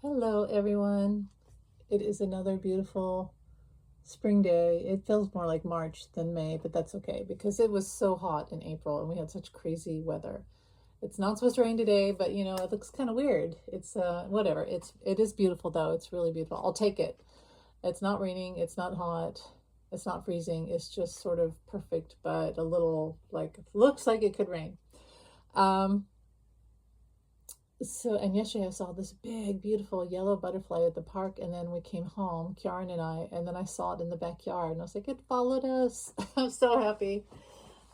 Hello, everyone. It is another beautiful spring day. It feels more like March than May, but that's okay because it was so hot in April and we had such crazy weather. It's not supposed to rain today, but it looks kind of weird. It's whatever. It is beautiful though. It's really beautiful. I'll take it. It's not raining, it's not hot, it's not freezing. It's just sort of perfect, but a little like looks like it could rain. Um and yesterday I saw this big, beautiful yellow butterfly at the park, and then we came home, Karen and I, and then I saw it in the backyard, and I was like, it followed us. I'm so happy.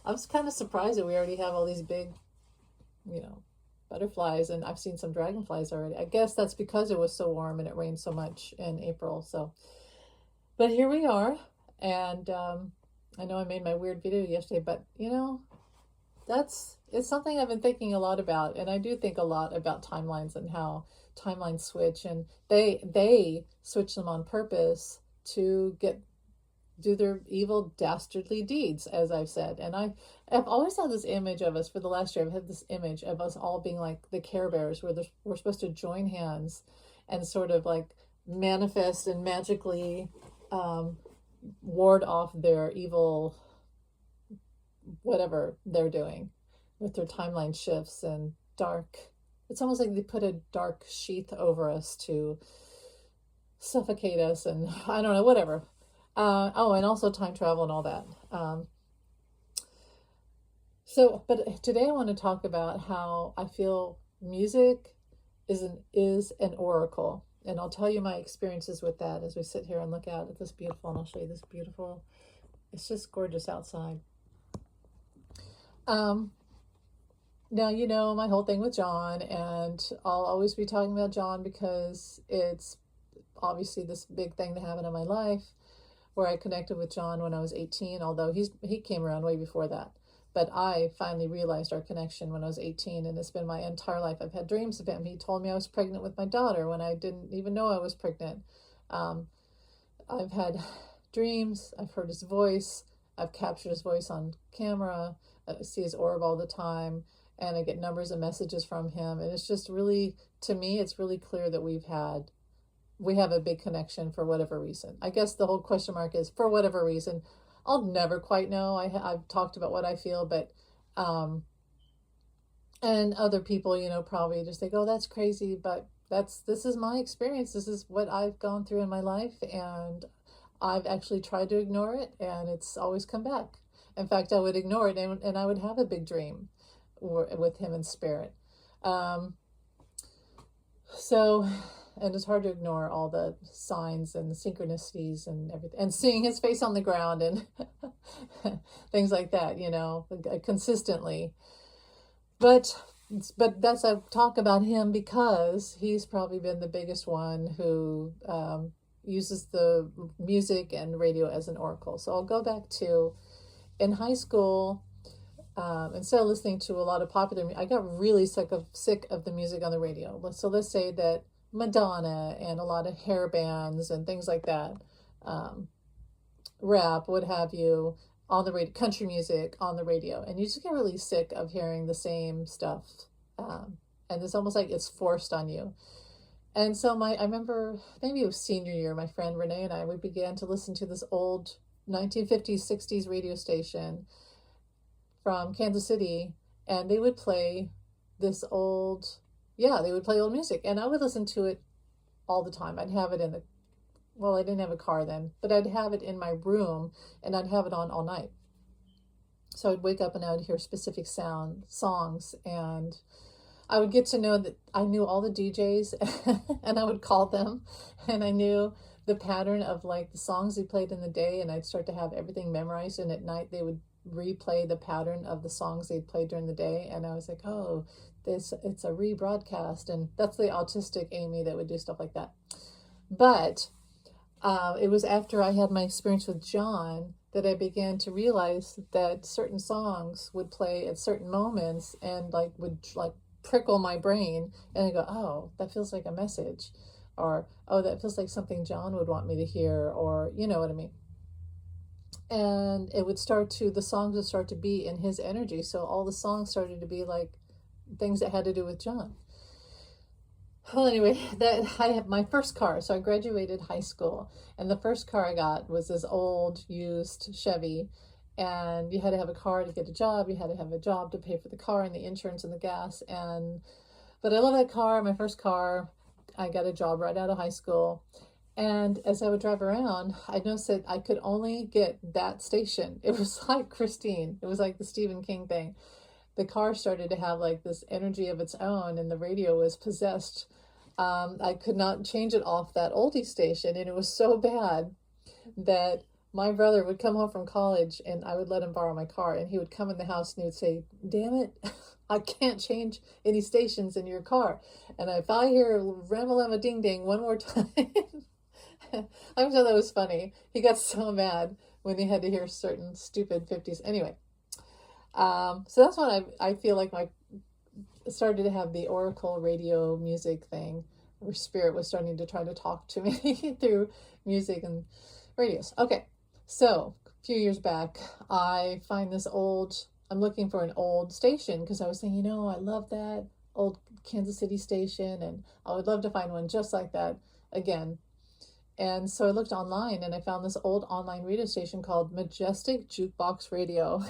I was kind of surprised that we already have all these big, you know, butterflies, and I've seen some dragonflies already. I guess that's because it was so warm and it rained so much in April. So, but here we are, and I know I made my weird video yesterday, but it's something I've been thinking a lot about, and I do think a lot about timelines and how timelines switch, and they switch them on purpose to do their evil dastardly deeds, as I've said. And I've always had this image of us for the last year. I've had this image of us all being like the Care Bears, where we're supposed to join hands and sort of like manifest and magically ward off their evil whatever they're doing with their timeline shifts and dark. It's almost like they put a dark sheath over us to suffocate us, and I don't know, whatever. Oh, and also time travel and all that. But today I want to talk about how I feel music is an oracle, and I'll tell you my experiences with that as we sit here and look out at this beautiful. And I'll show you this beautiful. It's just gorgeous outside. Um, Now, my whole thing with John, and I'll always be talking about John because it's obviously this big thing that happened in my life where I connected with John when I was 18, although he came around way before that. But I finally realized our connection when I was 18, and it's been my entire life. I've had dreams of him. He told me I was pregnant with my daughter when I didn't even know I was pregnant. Um, I've had dreams, I've heard his voice, I've captured his voice on camera, I see his orb all the time, and I get numbers and messages from him. And it's just really, to me, it's really clear that we have a big connection for whatever reason. I guess the whole question mark is for whatever reason. I'll never quite know. I've talked about what I feel, but and other people, probably just think, oh, that's crazy, but this is my experience. This is what I've gone through in my life, and I've actually tried to ignore it, and it's always come back. In fact, I would ignore it, and I would have a big dream with him in spirit. Um, so, and it's hard to ignore all the signs and the synchronicities and everything, and seeing his face on the ground and things like that, consistently. But that's I talk about him because he's probably been the biggest one who uses the music and radio as an oracle. So I'll go back to in high school. Instead of listening to a lot of popular music, I got really sick of the music on the radio. So let's say that Madonna and a lot of hair bands and things like that, rap, what have you, on the radio, country music on the radio, and you just get really sick of hearing the same stuff, and it's almost like it's forced on you. And so I remember maybe it was senior year, my friend Renee and I, we began to listen to this old 1950s, 60s radio station from Kansas City, and they would play this old, yeah, they would play old music, and I would listen to it all the time. I'd have it well, I didn't have a car then, but I'd have it in my room, and I'd have it on all night. So I'd wake up and I would hear specific songs, and I would get to know that I knew all the DJs and I would call them, and I knew the pattern of like the songs they played in the day, and I'd start to have everything memorized, and at night they would replay the pattern of the songs they'd played during the day, and I was like, oh, it's a rebroadcast. And that's the autistic Amy that would do stuff like that. But it was after I had my experience with John that I began to realize that certain songs would play at certain moments and would prickle my brain, and I go, oh, that feels like a message, or oh, that feels like something John would want me to hear, or you know what I mean. And the songs would start to be in his energy, so all the songs started to be like things that had to do with John. Well, anyway, that I had my first car. So I graduated high school, and the first car I got was this old used Chevy. And you had to have a car to get a job. You had to have a job to pay for the car and the insurance and the gas. And but I love that car. My first car. I got a job right out of high school. And as I would drive around, I noticed that I could only get that station. It was like Christine. It was like the Stephen King thing. The car started to have like this energy of its own, and the radio was possessed. I could not change it off that oldie station, and it was so bad that my brother would come home from college, and I would let him borrow my car, and he would come in the house and he would say, "Damn it, I can't change any stations in your car." And if I hear Ramalama Ding Ding one more time, I'm sure that was funny. He got so mad when he had to hear certain stupid 50s. Anyway, so that's when I feel like my started to have the Oracle radio music thing, where spirit was starting to try to talk to me through music and radios. Okay, so a few years back, I find this old. I'm looking for an old station because I was thinking, I love that old Kansas City station, and I would love to find one just like that again. And so I looked online and I found this old online radio station called Majestic Jukebox Radio.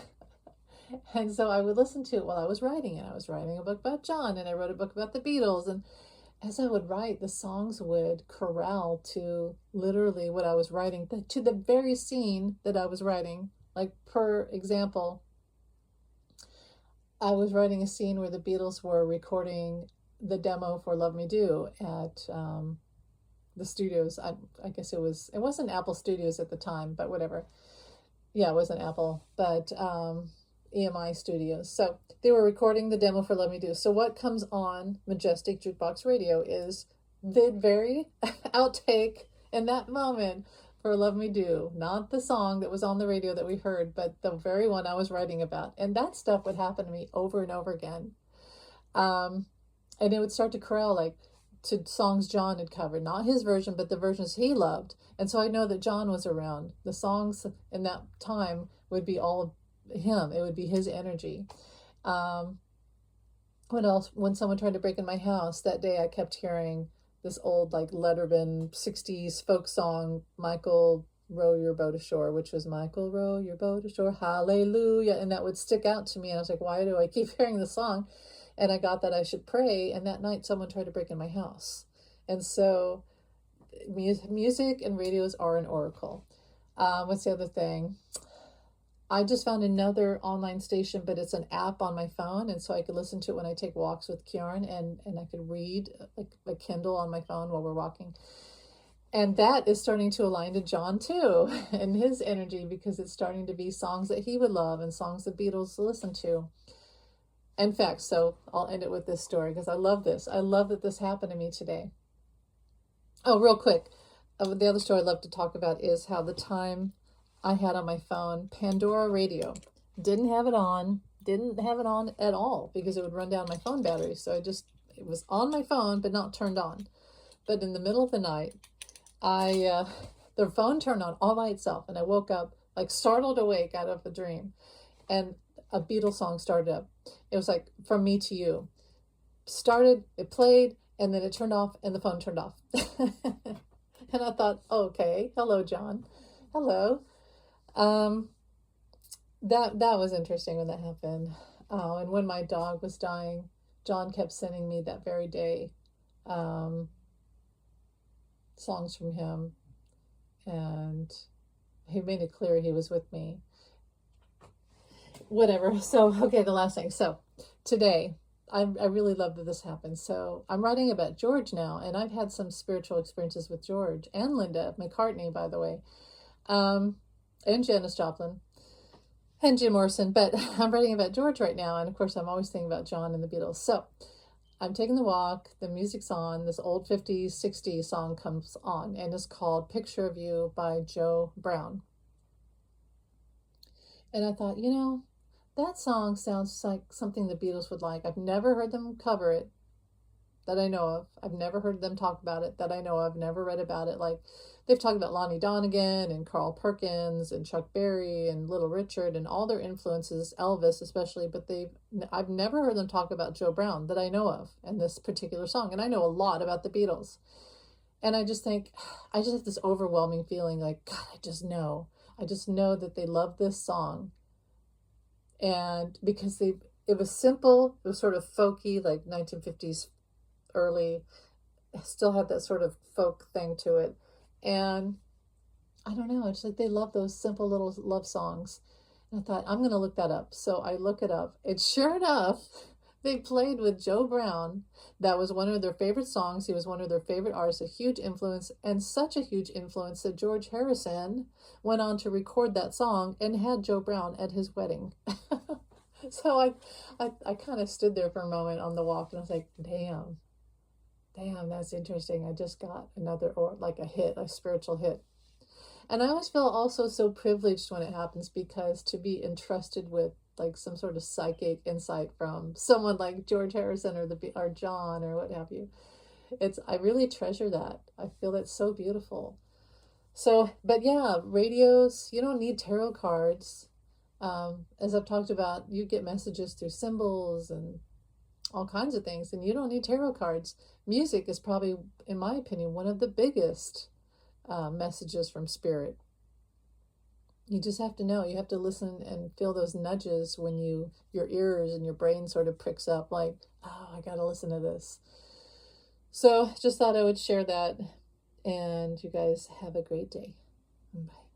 And so I would listen to it while I was writing, and I was writing a book about John, and I wrote a book about the Beatles. And as I would write, the songs would corral to literally what I was writing, to the very scene that I was writing. Like, per example, I was writing a scene where the Beatles were recording the demo for Love Me Do at the studios. I guess it wasn't Apple Studios at the time, but whatever. Yeah, it wasn't Apple, but EMI Studios. So they were recording the demo for Let Me Do. So what comes on Majestic Jukebox Radio is the very outtake in that moment for Love Me Do. Not the song that was on the radio that we heard, but the very one I was writing about. And that stuff would happen to me over and over again. And it would start to corral like to songs John had covered, not his version, but the versions he loved. And so I know that John was around. The songs in that time would be all him. It would be his energy. What else? When someone tried to break in my house that day, I kept hearing this old like Letterman 60s folk song, Michael Row Your Boat Ashore, which was Michael Row Your Boat Ashore, hallelujah. And that would stick out to me. And I was like, why do I keep hearing the song? And I got that I should pray. And that night someone tried to break in my house. And so music and radios are an oracle. What's the other thing? I just found another online station, but it's an app on my phone, and so I could listen to it when I take walks with Kieran, and I could read like a Kindle on my phone while we're walking. And that is starting to align to John too, and his energy, because it's starting to be songs that he would love and songs the Beatles listen to. In fact, so I'll end it with this story because I love this. I love that this happened to me today. Oh, real quick. The other story I'd love to talk about is how the time I had on my phone Pandora Radio. Didn't have it on at all because it would run down my phone battery. So it was on my phone, but not turned on. But in the middle of the night, the phone turned on all by itself, and I woke up like startled awake out of a dream, and a Beatles song started up. It was like From Me to You. Started, it played, and then it turned off, and the phone turned off. And I thought, okay, hello, John. Hello. That was interesting when that happened. Oh, and when my dog was dying, John kept sending me that very day songs from him, and he made it clear he was with me. Whatever. So, okay, the last thing. So, today, I really love that this happened. So, I'm writing about George now, and I've had some spiritual experiences with George and Linda McCartney, by the way, and Janis Joplin and Jim Morrison. But I'm writing about George right now, and of course, I'm always thinking about John and the Beatles. So, I'm taking the walk, the music's on, this old 50s, 60s song comes on, and it's called Picture of You by Joe Brown. And I thought, that song sounds like something the Beatles would like. I've never heard them cover it, that I know of. I've never heard them talk about it that I know of, never read about it. Like they've talked about Lonnie Donegan and Carl Perkins and Chuck Berry and Little Richard and all their influences, Elvis especially, but I've never heard them talk about Joe Brown that I know of and this particular song. And I know a lot about the Beatles. And I just think, I just have this overwhelming feeling like, God, I just know. I just know that they love this song. And because it was simple, it was sort of folky, like 1950s early, still had that sort of folk thing to it. And I don't know, it's like they love those simple little love songs. And I thought, I'm going to look that up. So I look it up. And sure enough, they played with Joe Brown. That was one of their favorite songs. He was one of their favorite artists, a huge influence, and such a huge influence that George Harrison went on to record that song and had Joe Brown at his wedding. So I kind of stood there for a moment on the walk and I was like, damn, that's interesting. I just got another, or like a hit, a spiritual hit. And I always feel also so privileged when it happens, because to be entrusted with like some sort of psychic insight from someone like George Harrison or John or what have you. I really treasure that. I feel that's so beautiful. So, but yeah, radios, you don't need tarot cards. As I've talked about, you get messages through symbols and all kinds of things, and you don't need tarot cards. Music is probably, in my opinion, one of the biggest messages from spirit. You just have to know. You have to listen and feel those nudges when your ears and your brain sort of pricks up like, oh, I got to listen to this. So just thought I would share that, and you guys have a great day. Bye.